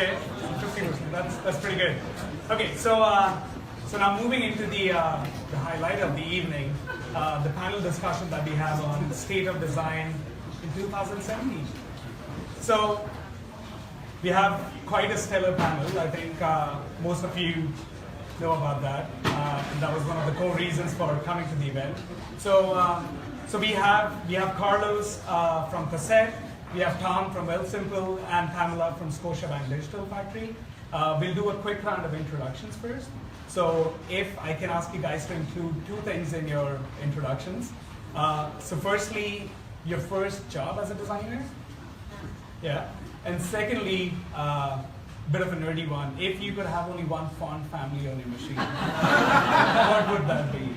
Okay, 50%. That's pretty good. Okay, so now moving into the highlight of the evening, the panel discussion that we have on the state of design in 2017. So we have quite a stellar panel. I think most of you know about that, and that was one of the core reasons for coming to the event. So we have Carlos from Cossette, we have Tom from Wealthsimple, and Pamela from Scotiabank Digital Factory. We'll do a quick round of introductions first. So if I can ask you guys to include two things in your introductions. So firstly, your first job as a designer? Yeah. And secondly, bit of a nerdy one. If you could have only one font family on your machine, what would that be?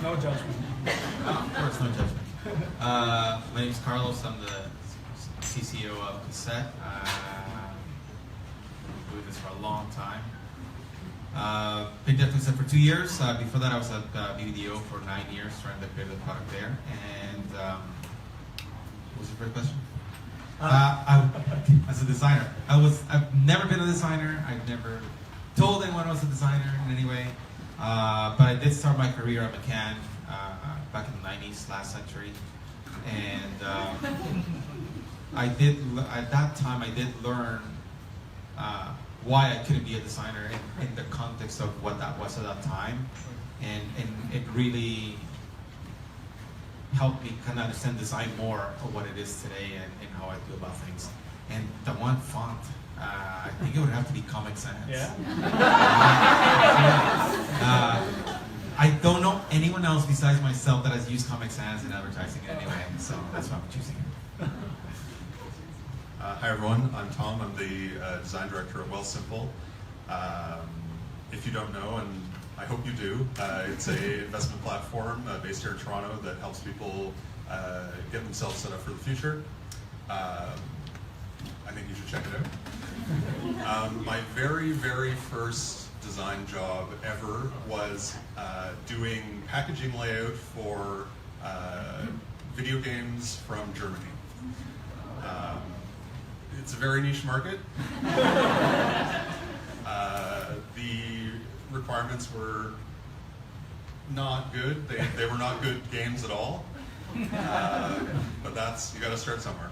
No judgment. Of course, no judgment. My name is Carlos. I'm the CCO of Cossette. Been doing this for a long time. Been at Cossette for 2 years. Before that, I was at BBDO for 9 years, trying to build the product there. And what was your first question? As a designer, I've never been a designer. I've never told anyone I was a designer in any way. But I did start my career at McCann back in the 90s, last century, and at that time I did learn why I couldn't be a designer in the context of what that was at that time, and it really helped me kind of understand design more of what it is today and how I feel about things. And the one font, I think it would have to be Comic Sans. Yeah. I don't know anyone else besides myself that has used Comic Sans in advertising anyway, so that's why I'm choosing it. Hi everyone, I'm Tom. I'm the design director at Wealthsimple. If you don't know, and I hope you do, it's an investment platform based here in Toronto that helps people get themselves set up for the future. I think you should check it out. My very, very first design job ever was doing packaging layout for video games from Germany. It's a very niche market. The requirements were not good. They were not good games at all. But you got to start somewhere.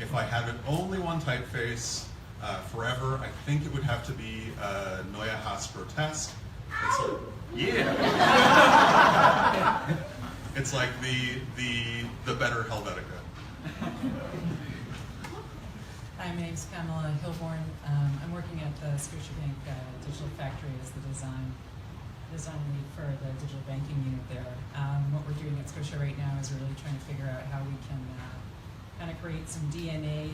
If I had only one typeface forever, I think it would have to be Neue Haas Grotesk. Yeah. It's like the better Helvetica. Hi, my name's Pamela Hillborn. I'm working at the Scotiabank Digital Factory as the design lead for the digital banking unit there. What we're doing at Scotia right now is really trying to figure out how we can kind of create some DNA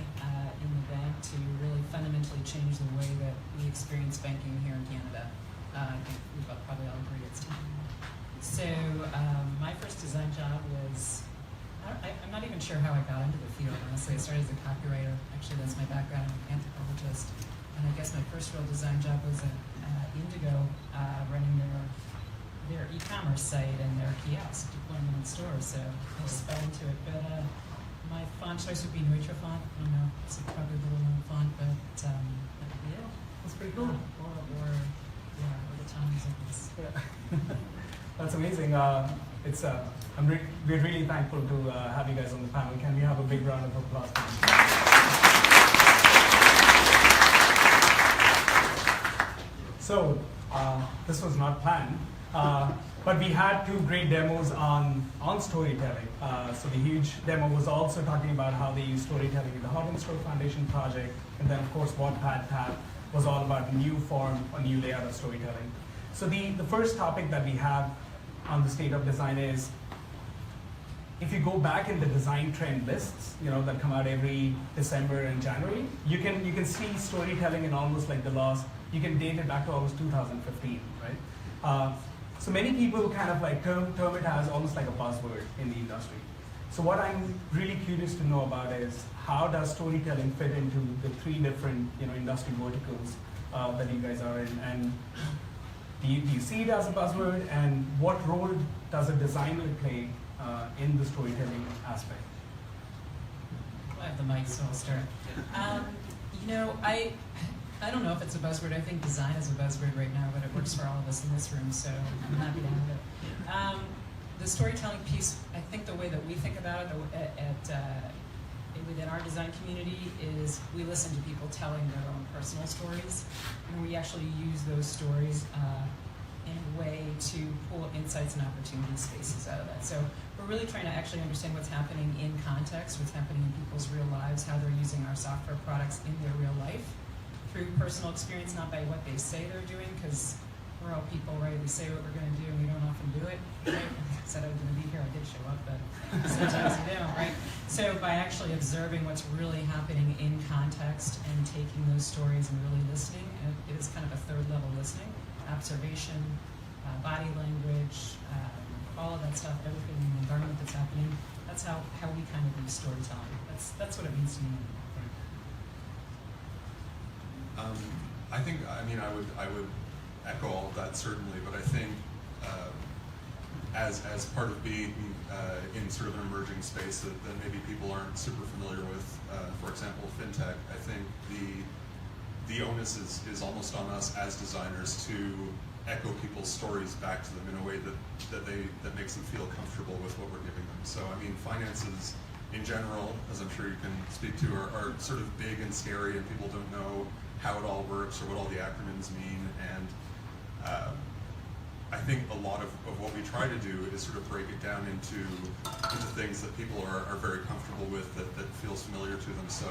in the bank to really fundamentally change the way that we experience banking here in Canada. I think we probably all agree it's time. So my first design job was, I'm not even sure how I got into the field, honestly. I started as a copywriter. Actually, that's my background. I'm an anthropologist. And I guess my first real design job was at Indigo, running their e-commerce site and their kiosk deployment in stores. So I just fell into it. But my font choice would be Neutra font. I don't know, it's probably a little known font, but yeah. That's pretty cool. Or the times, I guess. Yeah. That's amazing. We're really thankful to have you guys on the panel. Can we have a big round of applause, please? So, this was not planned, but we had two great demos on storytelling. So the huge demo was also talking about how they use storytelling in the Hot and Store Foundation project, and then of course Wattpad Tab was all about a new form, a new layout of storytelling. So the first topic that we have on the state of design is, if you go back in the design trend lists, that come out every December and January, you can see storytelling in almost like the last, you can date it back to almost 2015, right? So many people kind of like term it as almost like a buzzword in the industry. So what I'm really curious to know about is, how does storytelling fit into the three different industry verticals that you guys are in, and do you see it as a buzzword, and what role does a designer play in the storytelling aspect? I have the mic, so I'll start. You know, I don't know if it's a buzzword. I think design is a buzzword right now, but it works for all of us in this room, so I'm happy to have it. The storytelling piece, I think the way that we think about it within our design community is we listen to people telling their own personal stories, and we actually use those stories in a way to pull insights and opportunity spaces out of that. So we're really trying to actually understand what's happening in context, what's happening in people's real lives, how they're using our software products in their real life through personal experience, not by what they say they're doing, because we're all people, right? We say what we're going to do, and we don't often do it, right? I said I was going to be here, I did show up, but sometimes you don't, right? So by actually observing what's really happening in context and taking those stories and really listening, and it is kind of a third level listening, observation, body language, all of that stuff, everything in the environment that's happening, that's how we kind of do storytelling. That's what it means to me. I think, I mean, I would echo all of that certainly, but I think as part of being in sort of an emerging space that maybe people aren't super familiar with, for example, fintech, I think the onus is almost on us as designers to echo people's stories back to them in a way that makes them feel comfortable with what we're giving them. So I mean, finances in general, as I'm sure you can speak to, are sort of big and scary, and people don't know how it all works or what all the acronyms mean. And I think a lot of what we try to do is sort of break it down into things that people are very comfortable with, that feels familiar to them. So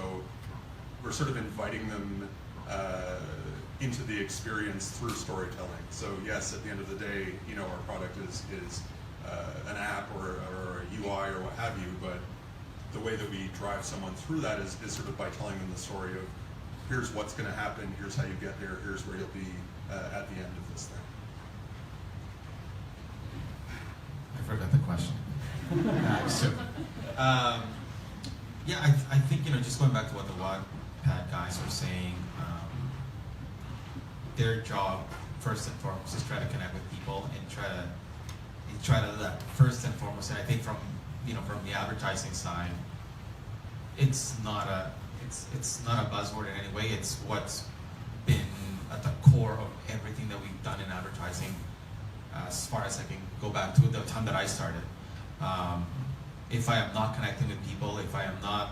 we're sort of inviting them into the experience through storytelling. So yes, at the end of the day, you know, our product is an app or a UI or what have you, but the way that we drive someone through that is sort of by telling them the story of here's what's going to happen, here's how you get there, here's where you'll be at the end of this thing. I forgot the question. Yeah, I think, you know, just going back to what the Wattpad guys were saying, their job first and foremost is try to connect with people and try to that first and foremost. And I think from the advertising side, it's not a buzzword in any way. It's what's been at the core of everything that we've done in advertising, as far as I can go back to the time that I started. If I am not connecting with people, if I am not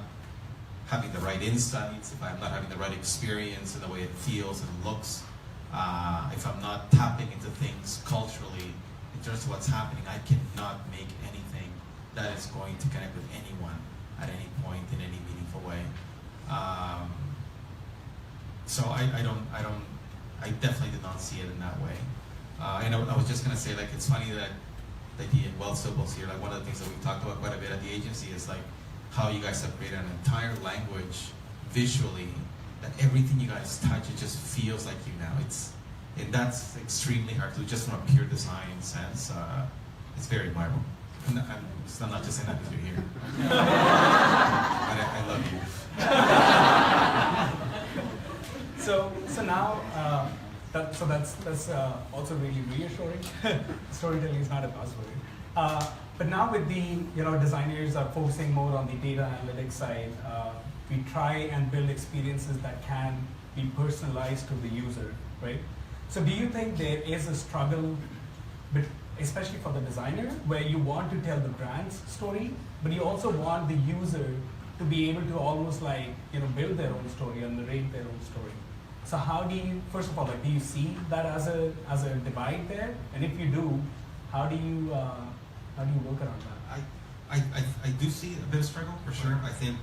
having the right insights, if I'm not having the right experience in the way it feels and looks, if I'm not tapping into things culturally in terms of what's happening, I cannot make anything that is going to connect with anyone at any point in any meaningful way. So I definitely did not see it in that way. And I was just gonna say, like, it's funny that the Wealthsimple's here. Like, one of the things that we've talked about quite a bit at the agency is like how you guys have created an entire language visually that everything you guys touch, it just feels like you now. And that's extremely hard to do just from a pure design sense. It's very admirable. And I'm not just saying that because you're here. But I love you. So now, that's also really reassuring. Storytelling is not a buzzword. But now with the designers are focusing more on the data analytics side, we try and build experiences that can be personalized to the user, right? So do you think there is a struggle, especially for the designer, where you want to tell the brand's story, but you also want the user to be able to almost like build their own story and narrate their own story? So how do you, first of all, like, do you see that as a divide there? And if you do, how do you work around that? I do see a bit of struggle for sure. I think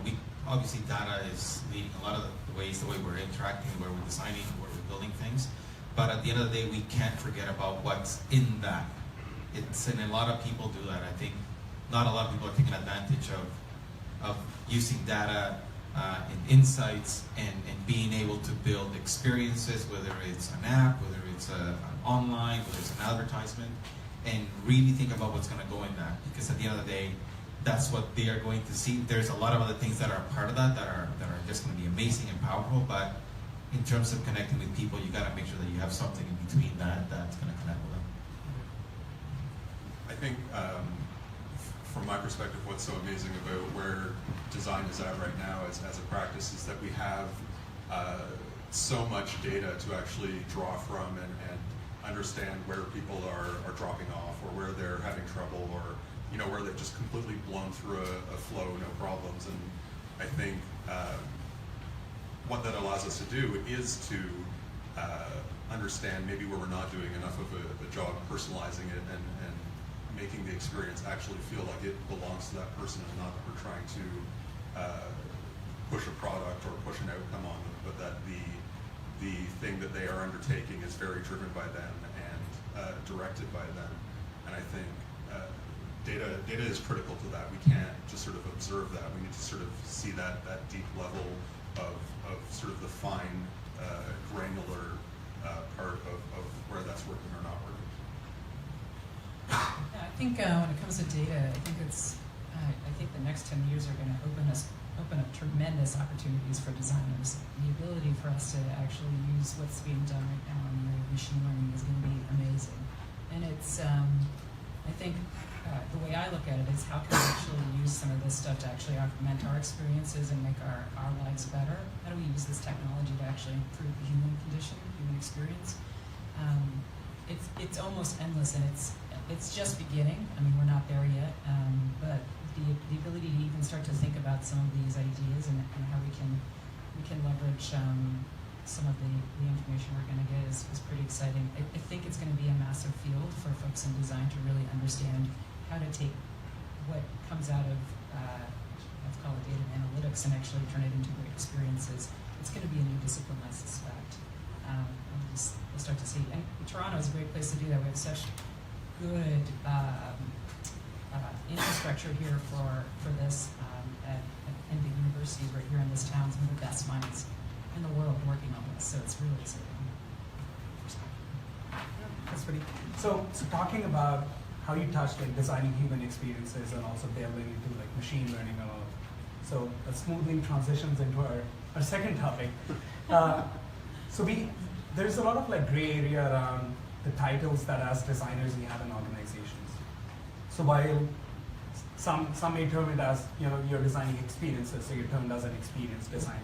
we obviously data is leading a lot of the way we're interacting, where we're designing, where we're building things. But at the end of the day, we can't forget about what's in that. And a lot of people do that. I think not a lot of people are taking advantage of using data and insights and being able to build experiences, whether it's an app, whether it's an online, whether it's an advertisement, and really think about what's going to go in that. Because at the end of the day, that's what they are going to see. There's a lot of other things that are part of that are just going to be amazing and powerful, but in terms of connecting with people, you got to make sure that you have something in between that's going to connect with them. I think from my perspective, what's so amazing about where design is at right now as a practice is that we have so much data to actually draw from and understand where people are dropping off, or where they're having trouble, or where they've just completely blown through a flow, no problems. And I think what that allows us to do is to understand maybe where we're not doing enough of a job personalizing it and making the experience actually feel like it belongs to that person, and not that we're trying to push a product or push an outcome on them, but that the thing that they are undertaking is very driven by them and directed by them. And I think data is critical to that. We can't just sort of observe that. We need to sort of see that deep level of sort of the fine, granular part of where that's working or not working. Yeah, I think when it comes to data, I think the next 10 years are going to open up tremendous opportunities for designers. The ability for us to actually use what's being done right now in the area of machine learning is going to be amazing. And it's, I think, the way I look at it is, how can we actually use some of this stuff to actually augment our experiences and make our lives better? How do we use this technology to actually improve the human condition, human experience? It's almost endless, and it's just beginning. I mean, we're not there yet, but the ability to even start to think about some of these ideas and how we can leverage some of the information we're going to get is pretty exciting. I think it's going to be a massive field for folks in design to really understand how to take what comes out of, let's call it data analytics, and actually turn it into great experiences. It's going to be a new discipline, I suspect. We'll start to see. And Toronto is a great place to do that. We have such good infrastructure here for this in the universities right here in this town. Some of the best minds in the world working on this, so it's really exciting. That's pretty. So talking about how you touched like designing human experiences and also delving into like machine learning and all. So that smoothly transitions into our second topic. There's a lot of like gray area around the titles that as designers we have in organizations. So while some may term it as, you're designing experiences, so you're termed as an experience designer.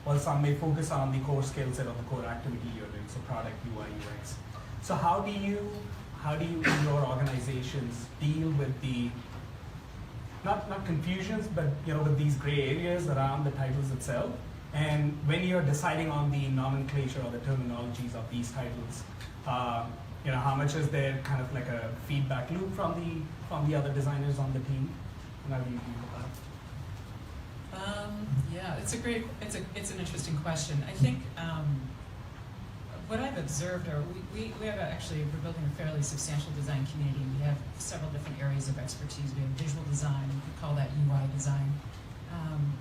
While some may focus on the core skill set or the core activity you're doing, so product, UI, UX. So how do you in your organizations deal with the not confusions, but with these gray areas around the titles itself? And when you're deciding on the nomenclature or the terminologies of these titles, how much is there kind of like a feedback loop from the other designers on the team? And how do you deal with that? Yeah, it's an interesting question. I think what I've observed are we're building a fairly substantial design community. We have several different areas of expertise. We have visual design, we call that UI design.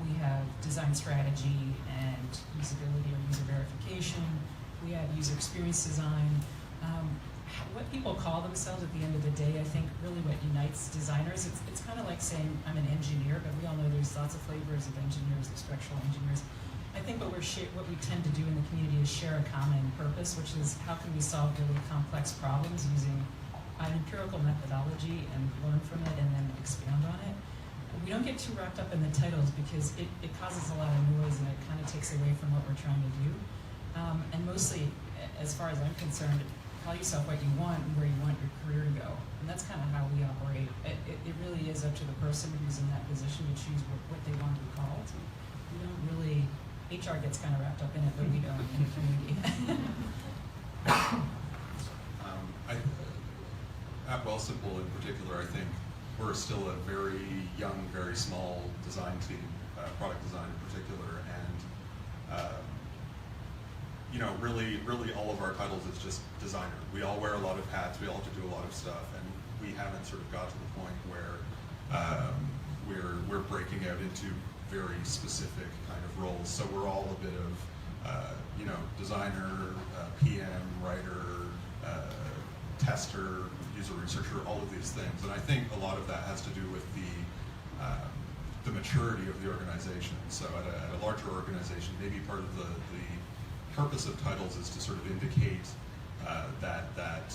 We have design strategy and usability or user verification. We have user experience design. What people call themselves at the end of the day, I think really what unites designers, it's kind of like saying I'm an engineer, but we all know there's lots of flavors of engineers, of structural engineers. I think what we tend to do in the community is share a common purpose, which is how can we solve really complex problems using an empirical methodology and learn from it and then expand on it. We don't get too wrapped up in the titles because it causes a lot of noise and it kind of takes away from what we're trying to do. And mostly, as far as I'm concerned, call yourself what you want and where you want your career to go. And that's kind of how we operate. It really is up to the person who's in that position to choose what they want to be called. We don't really, HR gets kind of wrapped up in it, but we don't in the community. At Wealthsimple in particular, I think we're still a very young, very small design team, product design in particular, and really all of our titles is just designer. We all wear a lot of hats, we all have to do a lot of stuff, and we haven't sort of got to the point where we're breaking out into very specific kind of roles. So we're all a bit of designer, PM, writer, tester, user researcher, all of these things. And I think a lot of that has to do with the maturity of the organization. So at a larger organization, maybe part of the purpose of titles is to sort of indicate that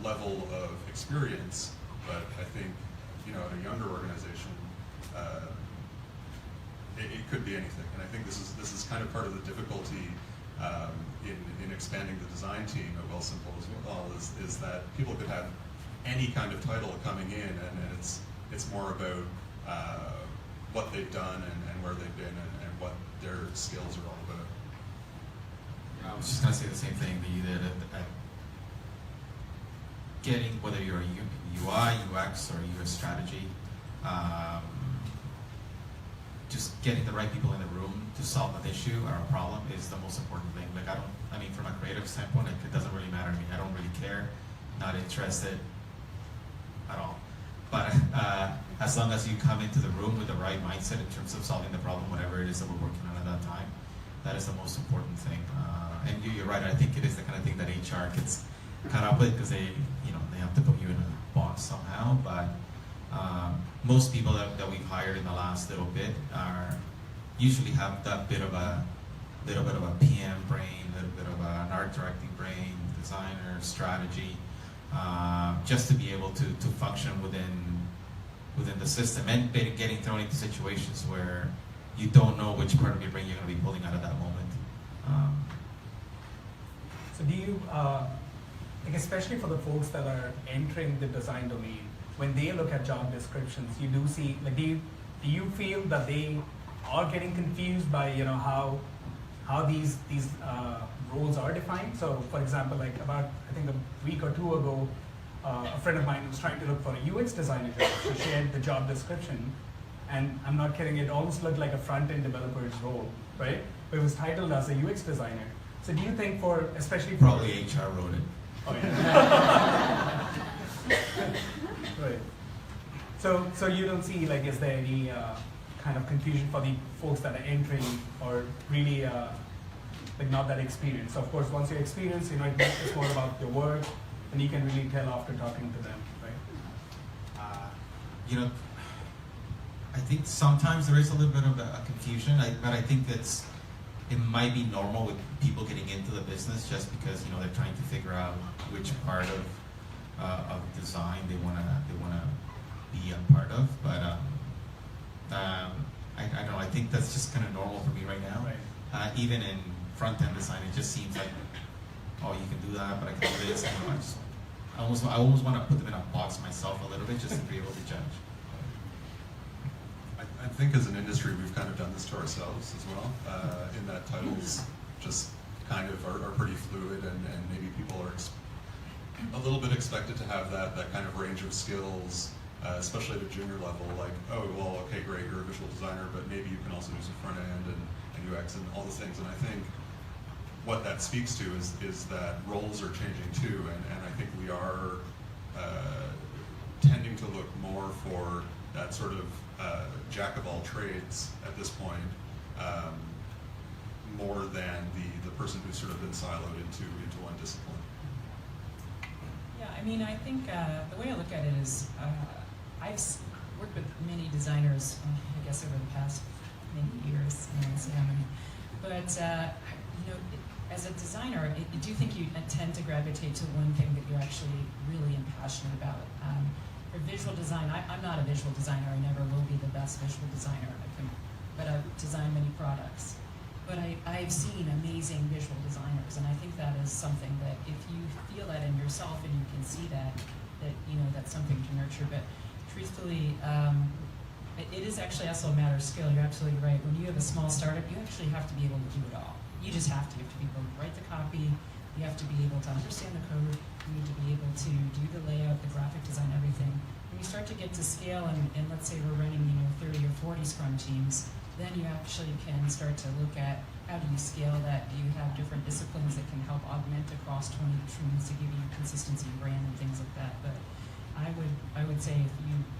level of experience. But I think about a younger organization, it could be anything. And I think this is kind of part of the difficulty in expanding the design team at Wealthsimple as well, is that people could have any kind of title coming in, and it's more about what they've done and where they've been and what their skills are all about. I was just going to say the same thing, that getting, whether you're a UI, UX, or you're a strategy, just getting the right people in the room to solve an issue or a problem is the most important thing. Like, I mean, from a creative standpoint, it doesn't really matter to me. I don't really care, not interested at all. But as long as you come into the room with the right mindset in terms of solving the problem, whatever it is that we're working on at that time, that is the most important thing. And you're right, I think it is the kind of thing that HR gets caught up with, because they have to put you in a box somehow. But most people that we've hired in the last little bit usually have that bit of a PM brain, a little bit of an art directing brain, designer, strategy, just to be able to function within the system, and getting thrown into situations where you don't know which part of your brain you're going to be pulling out at that moment. So do you, like, especially for the folks that are entering the design domain, when they look at job descriptions, you do see, like, do you feel that they are getting confused by how these roles are defined? So, for example, like about, I think a week or two ago, a friend of mine was trying to look for a UX designer job. She shared the job description, and I'm not kidding, it almost looked like a front-end developer's role, right? But it was titled as a UX designer. So do you think especially for... Probably HR wrote it. Oh, yeah. Right. So you don't see, like, is there any kind of confusion for the folks that are entering, or really like not that experienced? So of course, once you're experienced, it's more about your work, and you can really tell after talking to them, right? I think sometimes there is a little bit of a confusion, but I think it might be normal with people getting into the business, just because they're trying to figure out which part of design they wanna be a part of. But I don't know. I think that's just kind of normal for me right now. Right. Even in front-end design, it just seems like, oh, you can do that, but I can do this. I almost want to put them in a box myself a little bit, just to be able to judge. I think as an industry, we've kind of done this to ourselves as well, in that titles just kind of are pretty fluid, and maybe people are a little bit expected to have that kind of range of skills, especially at a junior level, like, oh, well, okay, great, you're a visual designer, but maybe you can also do some front end and UX and all those things. And I think what that speaks to is that roles are changing too, and I think we are tending to look more for that sort of jack of all trades at this point, more than the person who's sort of been siloed into one discipline. Yeah, I mean, I think the way I look at it is, I've worked with many designers, I guess, over the past many years, I won't say how many, but as a designer, I do think you tend to gravitate to one thing that you're actually really passionate about. For visual design, I'm not a visual designer. I never will be the best visual designer, but I've designed many products. But I've seen amazing visual designers, and I think that is something that if you feel that in yourself and you can see that that's something to nurture. But truthfully, it is actually also a matter of skill. You're absolutely right. When you have a small startup, you actually have to be able to do it all. You just have to. You have to be able to write the copy. You have to be able to understand the code. You need to be able to do the layout, the graphic design, everything. When you start to get to scale, and let's say we're running 30 or 40 Scrum teams, then you actually can start to look at how do you scale that? Do you have different disciplines that can help augment across 20 teams to give you consistency, brand, and things like that? But I would say if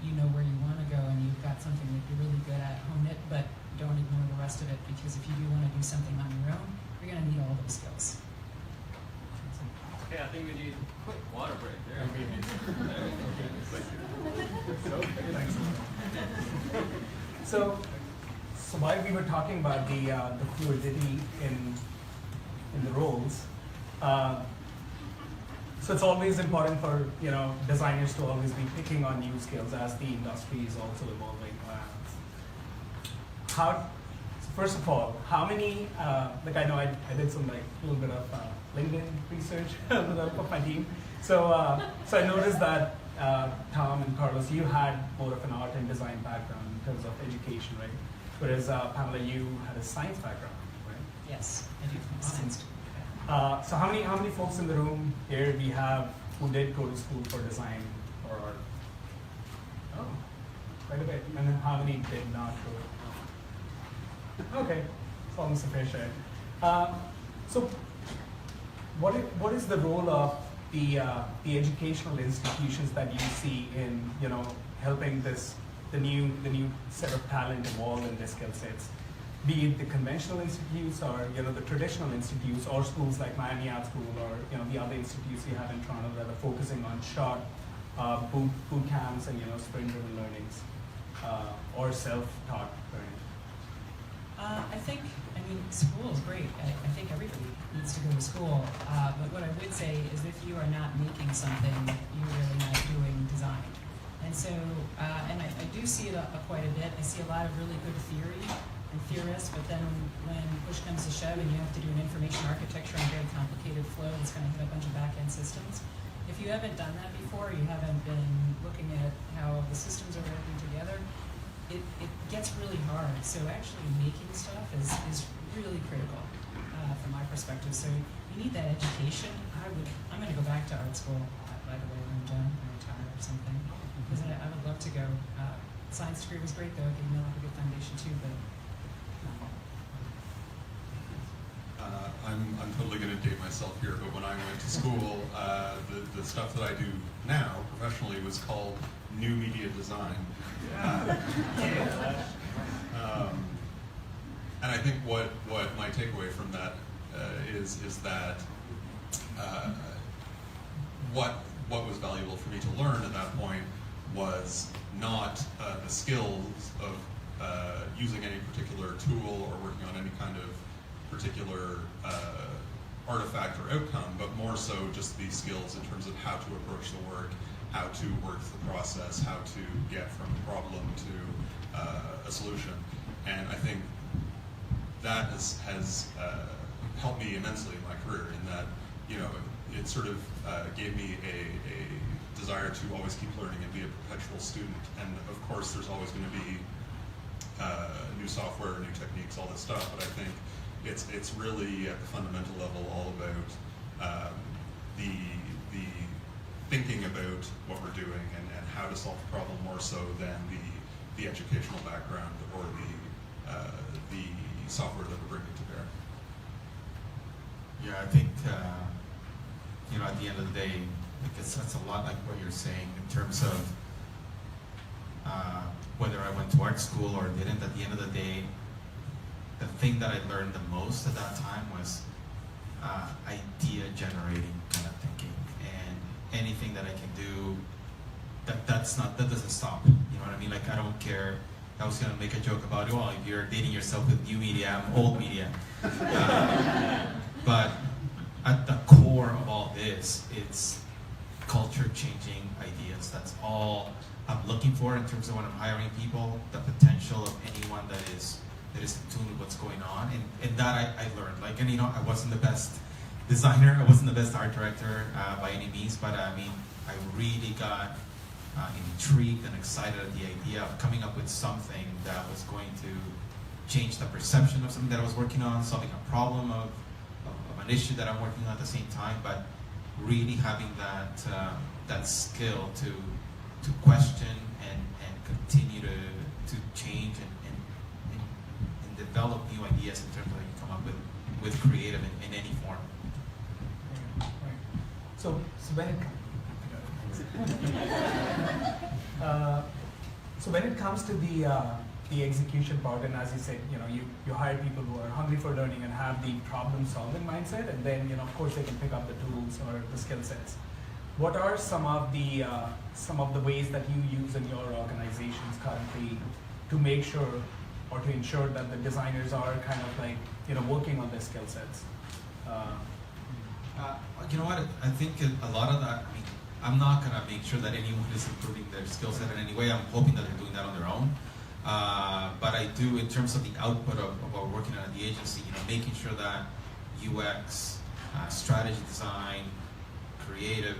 you know where you want to go and you've got something that you're really good at, hone it, but don't ignore the rest of it, because if you do want to do something on your own, you're going to need all those skills. Okay, I think we need a quick water break there. So while we were talking about the fluidity in the roles, so So it's always important for designers to always be picking on new skills as the industry is also evolving. First of all, how many? Like I know I did some like a little bit of LinkedIn research with my team. So I noticed that Tom and Carlos, you had more of an art and design background in terms of education, right? Whereas Pamela, you had a science background, right? Yes, I do. Science. So how many folks in the room here we have who did go to school for design or art? Oh, quite a bit. And then how many did not go? Okay, it's almost a fair share. So what is the role of the educational institutions that you see in helping the new set of talent evolve in their skill sets? Be it the conventional institutes or the traditional institutes or schools like Miami Art School or the other institutes you have in Toronto that are focusing on short boot camps and sprint-driven learnings or self-taught learning. I mean, school is great. I think everybody needs to go to school. But what I would say is if you are not making something, you're really not doing design. And so, and I do see it quite a bit. I see a lot of really good theory and theorists, but then when push comes to shove and you have to do an information architecture and a very complicated flow that's going to hit a bunch of back-end systems, if you haven't done that before, you haven't been looking at how the systems are working together, it gets really hard. So actually making stuff is really critical from my perspective. So you need that education. I'm going to go back to art school, by the way, when I'm done, when I retire or something, because I would love to go. Science degree was great though, it gave me like a good foundation too, but I'm totally going to date myself here, but when I went to school, the stuff that I do now professionally was called new media design. And I think what my takeaway from that is that what was valuable for me to learn at that point was not the skills of using any particular tool or working on any kind of particular artifact or outcome, but more so just the skills in terms of how to approach the work, how to work the process, how to get from a problem to a solution. And I think that has helped me immensely in my career in that, it sort of gave me a desire to always keep learning and be a perpetual student. And of course, there's always going to be new software, new techniques, all this stuff, but I think it's really at the fundamental level all about the thinking about what we're doing and how to solve the problem more so than the educational background or the software that we're bringing to bear. Yeah, I think at the end of the day, that's a lot like what you're saying in terms of whether I went to art school or didn't. At the end of the day, the thing that I learned the most at that time was idea generating kind of thinking, and anything that I can do that doesn't stop. You know what I mean? Like I don't care. I was gonna make a joke about, well, if you're dating yourself with new media, I'm old media. But at the core of all this, it's culture-changing ideas. That's all I'm looking for in terms of when I'm hiring people. The potential of anyone that is in tune with what's going on, and that I learned. Like, and I wasn't the best designer, I wasn't the best art director by any means, but I mean, I really got intrigued and excited at the idea of coming up with something that was going to change the perception of something that I was working on, solving a problem of an issue that I'm working on at the same time, but really having that skill to question and continue to change and develop new ideas in terms of how you come up with creative in any form. Right. So when it comes to the execution part, and as you said, you hire people who are hungry for learning and have the problem-solving mindset, and then of course they can pick up the tools or the skill sets. What are some of the ways that you use in your organizations currently to make sure or to ensure that the designers are kind of like working on their skill sets? You know what? I think a lot of that. I mean, I'm not gonna make sure that anyone is improving their skill set in any way. I'm hoping that they're doing that on their own. But I do, in terms of the output of what we're working on at the agency, making sure that UX, strategy design, creative,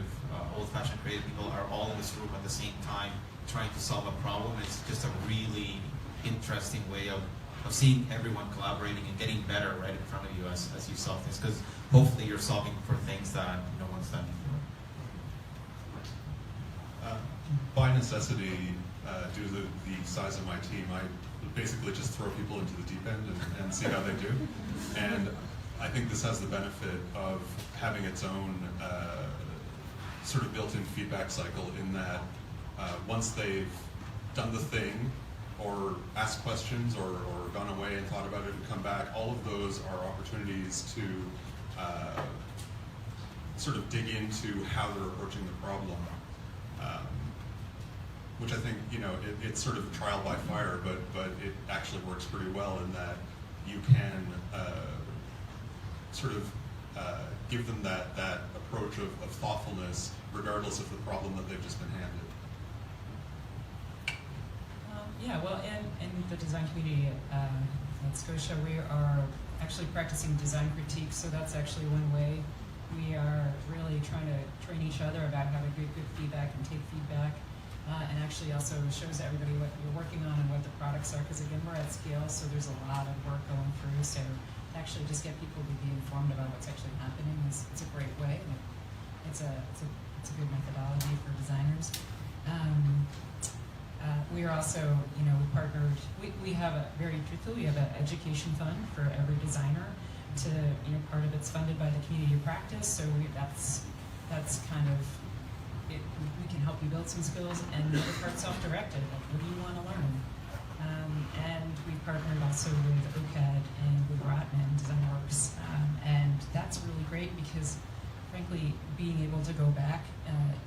old-fashioned creative people are all in this room at the same time trying to solve a problem. It's just a really interesting way of seeing everyone collaborating and getting better right in front of you as you solve things, because hopefully you're solving for things that no one's done before. By necessity, due to the size of my team, I basically just throw people into the deep end and see how they do. And I think this has the benefit of having its own sort of built-in feedback cycle, in that once they've done the thing, or asked questions, or gone away and thought about it and come back, all of those are opportunities to sort of dig into how they're approaching the problem, which I think, it's sort of trial by fire, but it actually works pretty well in that you can sort of give them that approach of thoughtfulness, regardless of the problem that they've just been handed. Yeah, well, in the design community at Scotia, we are actually practicing design critique, so that's actually one way. We are really trying to train each other about how to give good feedback and take feedback, and actually also shows everybody what you're working on and what the products are, because again, we're at scale, so there's a lot of work going through, so actually just get people to be informed about what's actually happening is it's a great way, and it's a good methodology for designers. We are also, we partnered, we have we have an education fund for every designer to, part of it's funded by the community of practice, so that's kind of, we can help you build some skills, and the other part's self-directed, like what do you want to learn? And we've partnered also with OCAD and with Rotman DesignWorks, and that's really great because frankly, being able to go back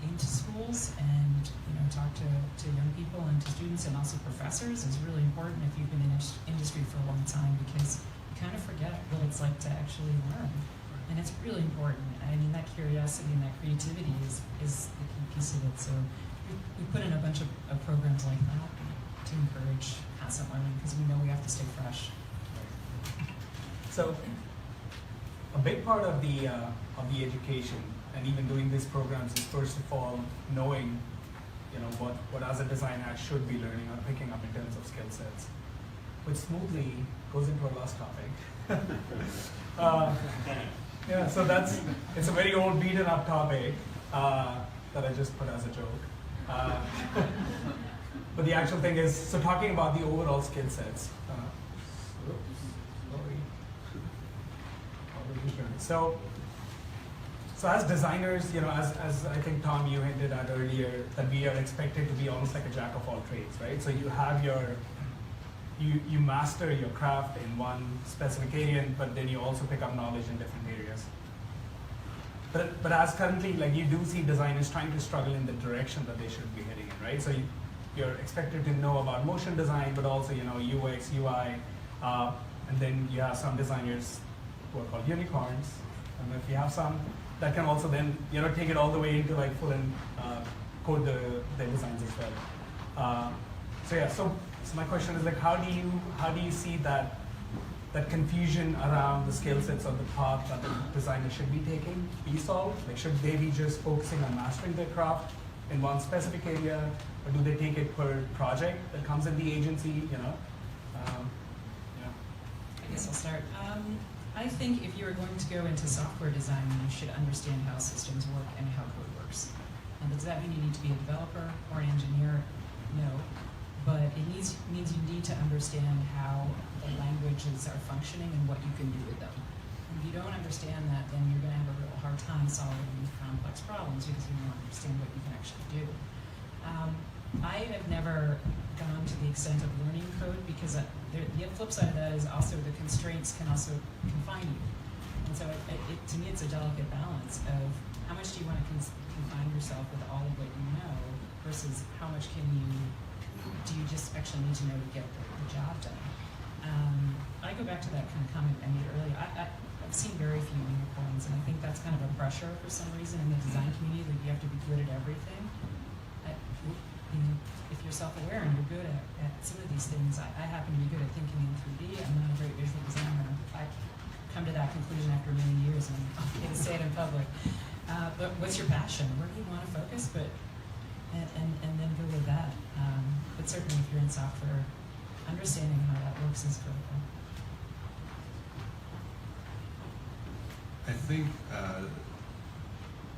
into schools and talk to young people and to students and also professors is really important if you've been in industry for a long time, because you kind of forget what it's like to actually learn, and it's really important. I mean, that curiosity and that creativity is the key piece of it. So we put in a bunch of programs like that to encourage constant learning, because we know we have to stay fresh. So a big part of the education and even doing these programs is, first of all, knowing what as a designer I should be learning or picking up in terms of skill sets, which smoothly goes into our last topic. So it's a very old beaten up topic that I just put as a joke. But the actual thing is, so talking about the overall skill sets. So as designers, as I think, Tom, you hinted at earlier, that we are expected to be almost like a jack of all trades, right? So you have you master your craft in one specific area, but then you also pick up knowledge in different areas. But as currently, you do see designers trying to struggle in the direction that they should be heading in, right? So you're expected to know about motion design, but also, UX, UI, and then you have some designers who are called unicorns, and if you have some that can also then take it all the way into full and code the designs as well. So my question is how do you see that confusion around the skill sets of the path that the designer should be taking be solved? Should they be just focusing on mastering their craft in one specific area, or do they take it per project that comes in the agency? I guess I'll start. I think if you're going to go into software design, you should understand how systems work and how code works. Does that mean you need to be a developer or an engineer? No. But it means you need to understand how the languages are functioning and what you can do with them. If you don't understand that, then you're going to have a real hard time solving these complex problems because you don't understand what you can actually do. I have never gone to the extent of learning code because the flip side of that is also the constraints can also confine you. And so to me it's a delicate balance of how much do you want to confine yourself with all of what you know versus how much do you just actually need to know to get the job done. I go back to that kind of comment I made earlier. I've seen very few unicorns, and I think that's kind of a pressure for some reason in the design community, that you have to be good at everything. If you're self-aware and you're good at some of these things, I happen to be good at thinking in 3D. I'm not a great visual designer. I come to that conclusion after many years, and I'm going to say it in public. But what's your passion? Where do you want to focus? And then go with that. But certainly, if you're in software, understanding how that works is critical. I think,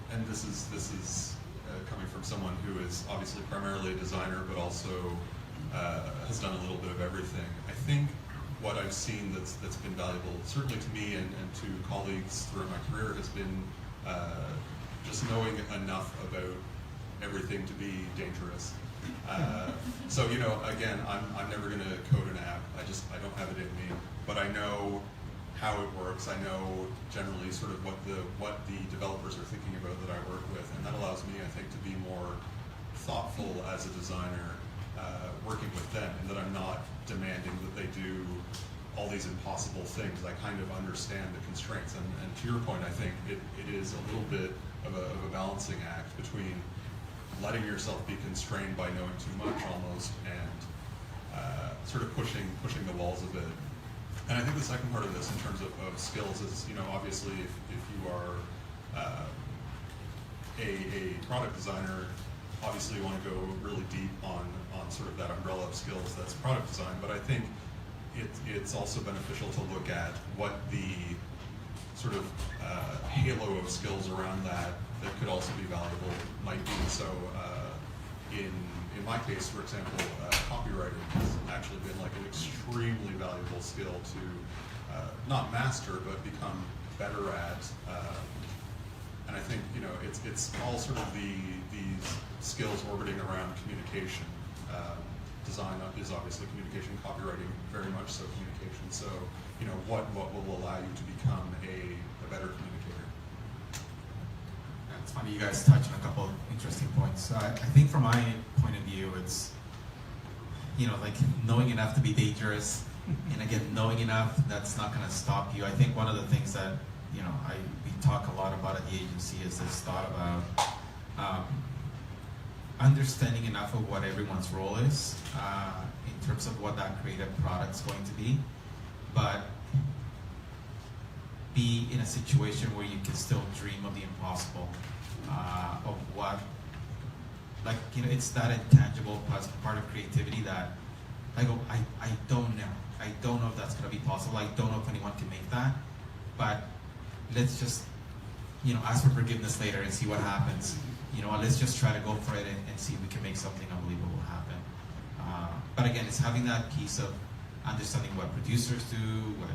and this is coming from someone who is obviously primarily a designer, but also has done a little bit of everything. I think what I've seen that's been valuable, certainly to me and to colleagues throughout my career, has been just knowing enough about everything to be dangerous. So again, I'm never going to code an app. I don't have it in me, but I know how it works. I know generally sort of what the developers are thinking about that I work with, and that allows me, I think, to be more thoughtful as a designer working with them, and that I'm not demanding that they do all these impossible things. I kind of understand the constraints, and to your point, I think it is a little bit of a balancing act between letting yourself be constrained by knowing too much almost, and sort of pushing the walls a bit. And I think the second part of this in terms of skills is, obviously if you are a product designer, obviously you want to go really deep on sort of that umbrella of skills that's product design, but I think it's also beneficial to look at what the sort of halo of skills around that could also be valuable might be. So in my case, for example, copywriting has actually been like an extremely valuable skill to not master, but become better at. And I think it's all sort of these skills orbiting around communication. Design is obviously communication, copywriting very much so communication. So what will allow you to become a better communicator? It's funny, you guys touched on a couple of interesting points. I think from my point of view, it's, like knowing enough to be dangerous, and again, knowing enough that's not going to stop you. I think one of the things that, we talk a lot about at the agency is this thought about understanding enough of what everyone's role is in terms of what that creative product's going to be, but be in a situation where you can still dream of the impossible, of what, it's that intangible part of creativity that I go, I don't know. I don't know if that's going to be possible. I don't know if anyone can make that, but let's just, ask for forgiveness later and see what happens. Let's just try to go for it and see if we can make something unbelievable happen. But again, it's having that piece of understanding what producers do, what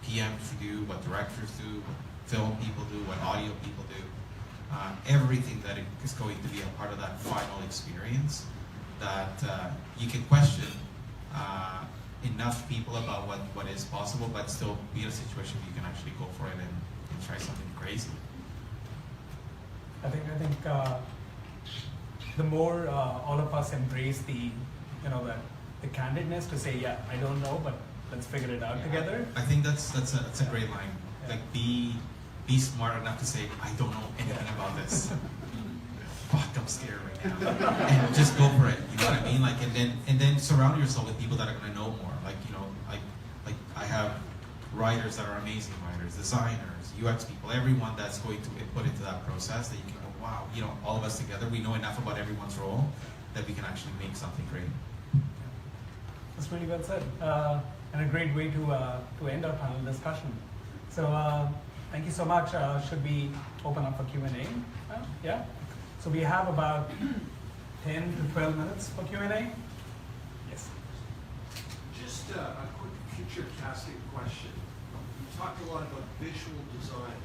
PMs do, what directors do, what film people do, what audio people do. Everything that is going to be a part of that final experience that you can question enough people about what is possible, but still be in a situation where you can actually go for it and try something crazy. I think the more all of us embrace the candidness to say, yeah, I don't know, but let's figure it out together. I think that's a great line. Yeah. Like be smart enough to say, I don't know anything about this. Fuck, I'm scared right now. And just go for it. You know what I mean? Like, and then surround yourself with people that are going to know more. Like, like I have writers that are amazing writers, designers, UX people, everyone that's going to input into that process that you can go, wow, all of us together, we know enough about everyone's role that we can actually make something great. That's really well said, and a great way to end our panel discussion. So thank you so much. Should we open up for Q&A? Yeah. So we have about 10 to 12 minutes for Q&A. Yes. Just a quick future casting question. You talked a lot about visual design.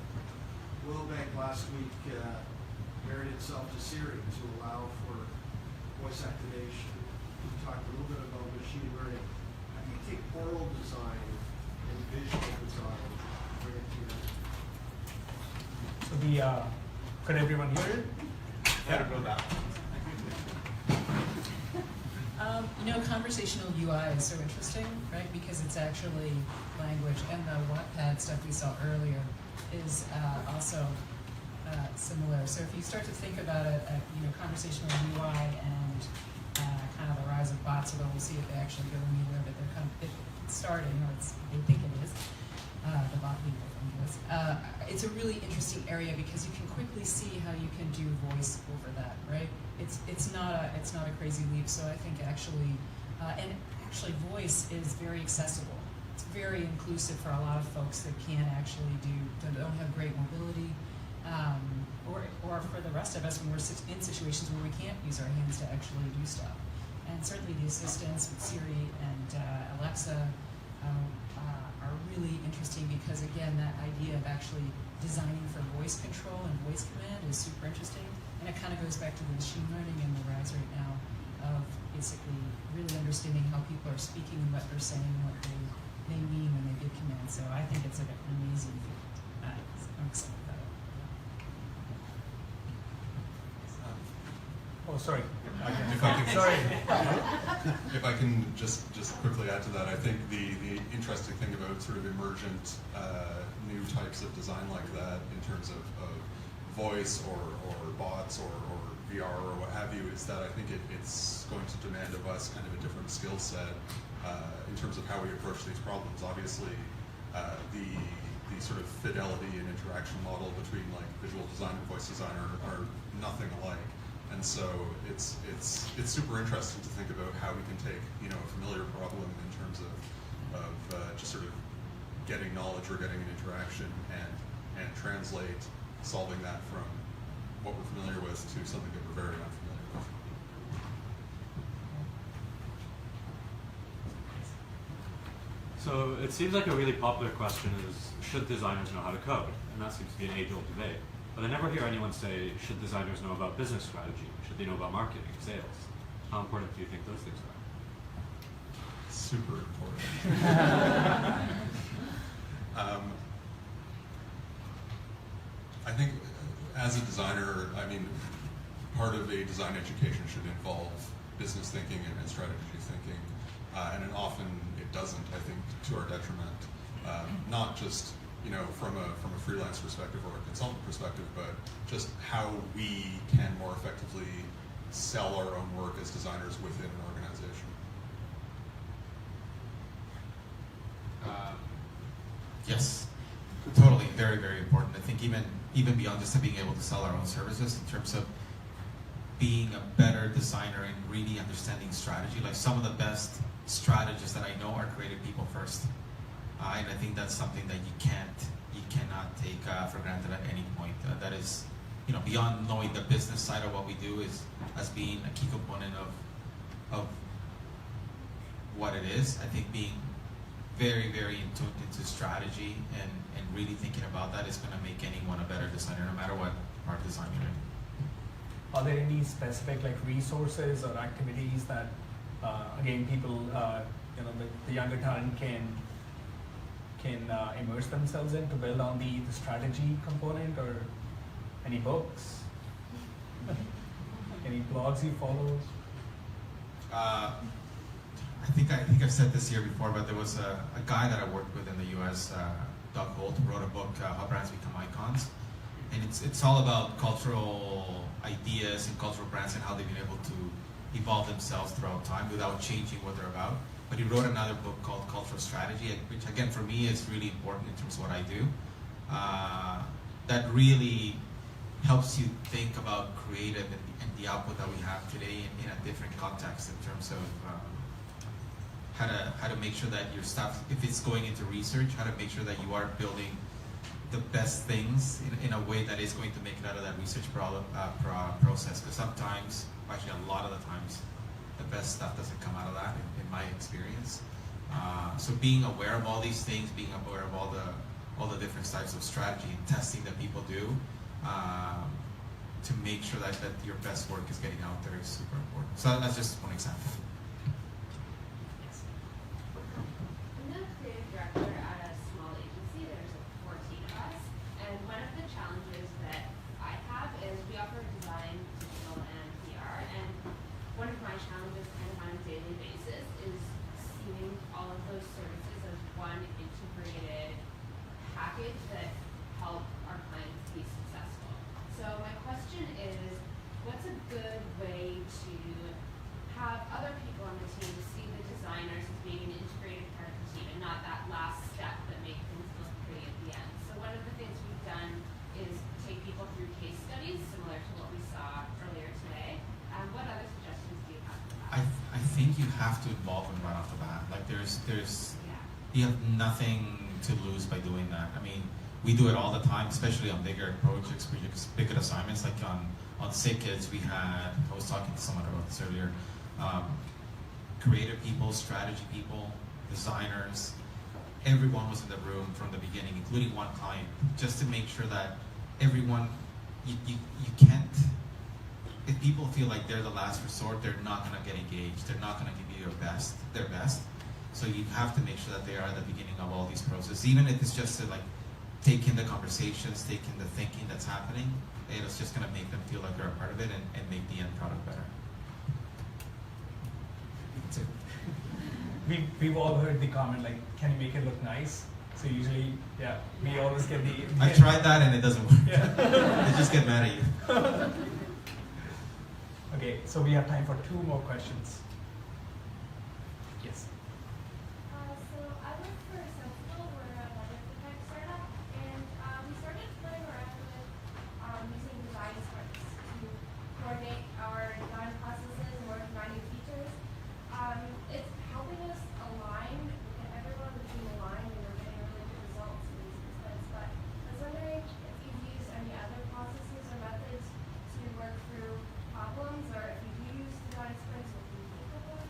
Scotiabank last week married itself to Siri to allow for voice activation. You talked a little bit about machine learning. How do you take oral design and visual design and bring it together? So could everyone hear it? Better go back. Conversational UI is so interesting, right? Because it's actually language, and the Wattpad stuff we saw earlier is also similar. So if you start to think about it, conversational UI and kind of the rise of bots, although we'll see if they actually go anywhere, but it's starting, or they think it is. The bot people think it is. It's a really interesting area because you can quickly see how you can do voice over that, right? It's not a crazy leap. So I think actually voice is very accessible. It's very inclusive for a lot of folks that can't actually don't have great mobility, or for the rest of us when we're in situations where we can't use our hands to actually do stuff. And certainly the assistants with Siri and Alexa are really interesting because, again, that idea of actually designing for voice control and voice command is super interesting. And it kind of goes back to the machine learning and the rise right now of basically really understanding how people are speaking and what they're saying, what they mean when they give commands. So I think it's like an amazing field. I'm excited about it. Oh, sorry. If I can, Sorry. if I can just quickly add to that, I think the interesting thing about sort of emergent new types of design like that in terms of voice or bots or VR or what have you is that I think it's going to demand of us kind of a different skill set in terms of how we approach these problems. Obviously, the sort of fidelity and interaction model between like visual design and voice design are nothing alike. And so it's super interesting to think about how we can take a familiar problem in terms of just sort of getting knowledge or getting an interaction and translate solving that from what we're familiar with to something that we're very unfamiliar with. So it seems like a really popular question is, should designers know how to code? And that seems to be an age-old debate. But I never hear anyone say, should designers know about business strategy? Should they know about marketing, sales? How important do you think those things are? Super important. I think as a designer, I mean, part of a design education should involve business thinking and strategy thinking. And often it doesn't, I think, to our detriment. Not just from a freelance perspective or a consultant perspective, but just how we can more effectively sell our own work as designers within an organization. Yes, totally, very, very important. I think even beyond just being able to sell our own services, in terms of being a better designer and really understanding strategy. Like some of the best strategists that I know are creative people first. And I think that's something that you cannot take for granted at any point. That is, beyond knowing the business side of what we do is as being a key component of what it is. I think being very, very in tune into strategy and really thinking about that is going to make anyone a better designer, no matter what part of design you're in. Are there any specific resources or activities that again people the younger talent can immerse themselves in to build on the strategy component, or any books, any blogs you follow? I think I've said this here before, but there was a guy that I worked with in the U.S., Doug Holt, who wrote a book, How Brands Become Icons, and it's all about cultural ideas and cultural brands and how they've been able to evolve themselves throughout time without changing what they're about. But he wrote another book called Cultural Strategy, which again for me is really important in terms of what I do. That really helps you think about creative and the output that we have today in a different context in terms of how to make sure that your stuff, if it's going into research, how to make sure that you are building the best things in a way that is going to make it out of that research process. Because sometimes, actually a lot of the times, the best stuff doesn't come out of that, in my experience. So being aware of all these things, being aware of all the different types of strategy and testing that people do, to make sure that your best work is getting out there is super important. So that's just one example. I'm the creative director at a small agency. There's 14 of us, and one of the challenges that I have is we offer design, digital, and PR, and one of my challenges kind of on a daily have to involve them right off the bat. Like there's Yeah. you have nothing to lose by doing that. I mean, we do it all the time, especially on bigger projects, bigger assignments. Like on Sick Kids, I was talking to someone about this earlier. Creative people, strategy people, designers, everyone was in the room from the beginning, including one client, just to make sure that everyone, you can't, if people feel like they're the last resort, they're not going to get engaged. They're not going to give you their best. So you have to make sure that they are at the beginning of all these processes, even if it's just to like take in the conversations, take in the thinking that's happening. It's just going to make them feel like they're a part of it and make the end product better. That's it. We've all heard the comment like, can you make it look nice? So usually, yeah, we always get the. I tried that and it doesn't work. Yeah. They just get mad at you. Okay, so we have time for 2 more questions. Yes. So I work for Wealthsimple. We're a weather tech startup, and we started playing around with using design sprints to coordinate our design processes and work on new features. It's helping us align, get everyone on the team aligned, and we're getting really good results in these sprints. But I was wondering if you've used any other processes or methods to work through problems, or if you do use design sprints, what do you think of them?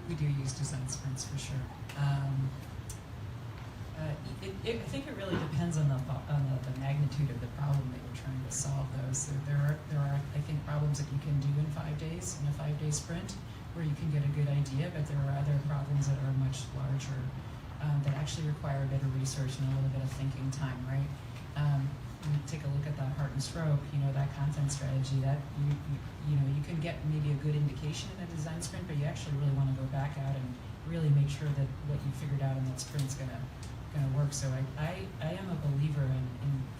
We do use design sprints for sure. I think it really depends on the magnitude of the problem that you're trying to solve. Though, so there are I think problems that you can do in 5 days in a 5-day sprint, where you can get a good idea. But there are other problems that are much larger that actually require a bit of research and a little bit of thinking time, right? When you take a look at that heart and stroke, that content strategy, that you can get maybe a good indication in a design sprint, but you actually really want to go back out and really make sure that what you figured out in that sprint is gonna work. So I am a believer in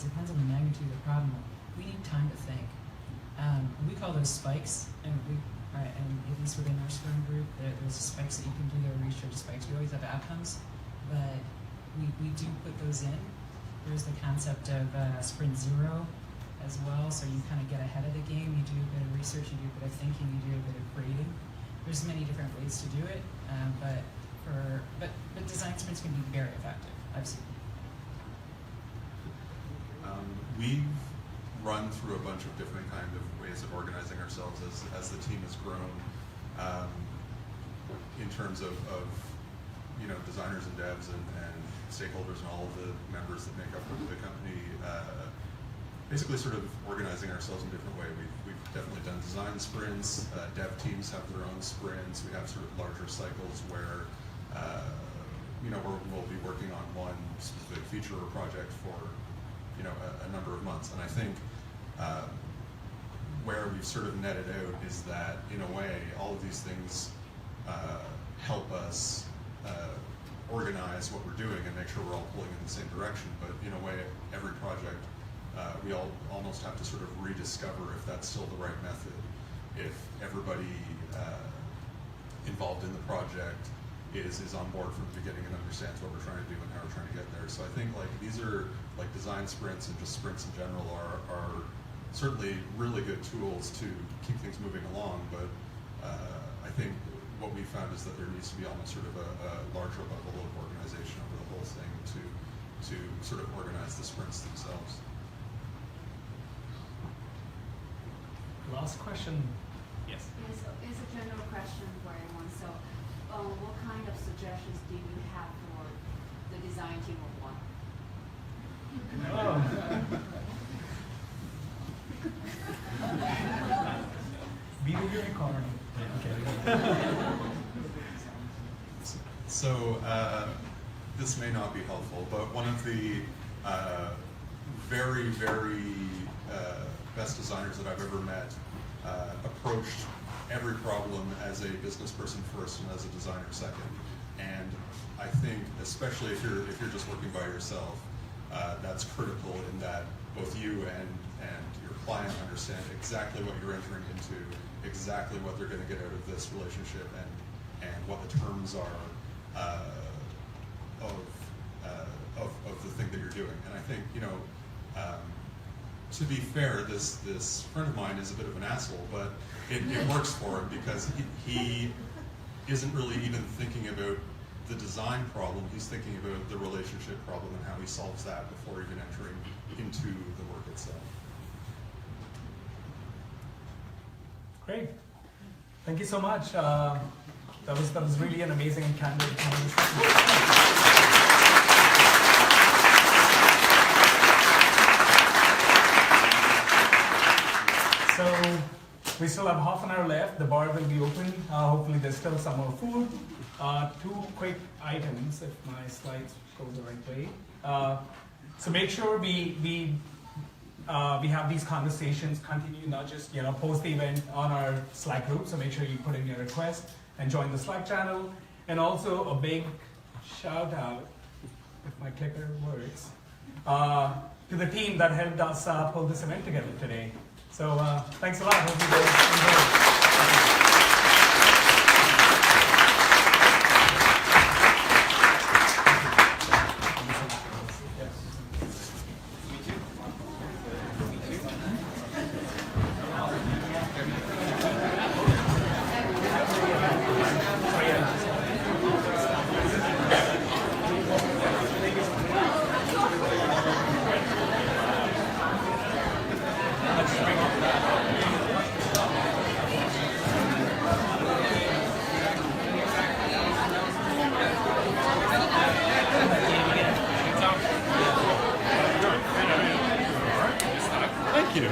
depends on the magnitude of the problem. We need time to think. We call those spikes, and at least within our Scrum group, there's spikes that you can do. There are research spikes. We always have outcomes, but we do put those in. There's the concept of sprint 0 as well, so you kind of get ahead of the game. You do a bit of research, you do a bit of thinking, you do a bit of creating. There's many different ways to do it, but design sprints can be very effective. I've seen. We've run through a bunch of different kind of ways of organizing ourselves as the team has grown, in terms of designers and devs and stakeholders and all of the members that make up the company, basically sort of organizing ourselves in a different way. We've definitely done design sprints. Dev teams have their own sprints. We have sort of larger cycles where we'll be working on one specific feature or project for a number of months. And I think where we've sort of netted out is that in a way all of these things help us organize what we're doing and make sure we're all pulling in the same direction. But in a way, every project we all almost have to sort of rediscover if that's still the right method, if everybody involved in the project is on board from the beginning and understands what we're trying to do and how we're trying to get there. So I think like these are like design sprints and just sprints in general are certainly really good tools to keep things moving along, but I think what we found is that there needs to be almost sort of a larger level of organization over the whole thing to sort of organize the sprints themselves. Last question. Yes. It's a general question for everyone. So, what kind of suggestions do you have for the design team of one? Be the unicorn. So this may not be helpful, but one of the very, very best designers that I've ever met approached every problem as a business person first and as a designer second. And I think, especially if you're just working by yourself, that's critical in that both you and your client understand exactly what you're entering into, exactly what they're going to get out of this relationship, and what the terms are of the thing that you're doing. And I think to be fair, this friend of mine is a bit of an asshole, but it works for him because he isn't really even thinking about the design problem. He's thinking about the relationship problem and how he solves that before even entering into the work itself. Great. Thank you so much. That was really an amazing and candid conversation. So we still have half an hour left. The bar will be open. Hopefully there's still some more food. Two quick items, if my slides go the right way. So make sure we have these conversations continue, not just post the event on our Slack group. So make sure you put in your request and join the Slack channel. And also a big shout out, if my clicker works, to the team that helped us pull this event together today. So thanks a lot. Hope you guys enjoyed. Thank you.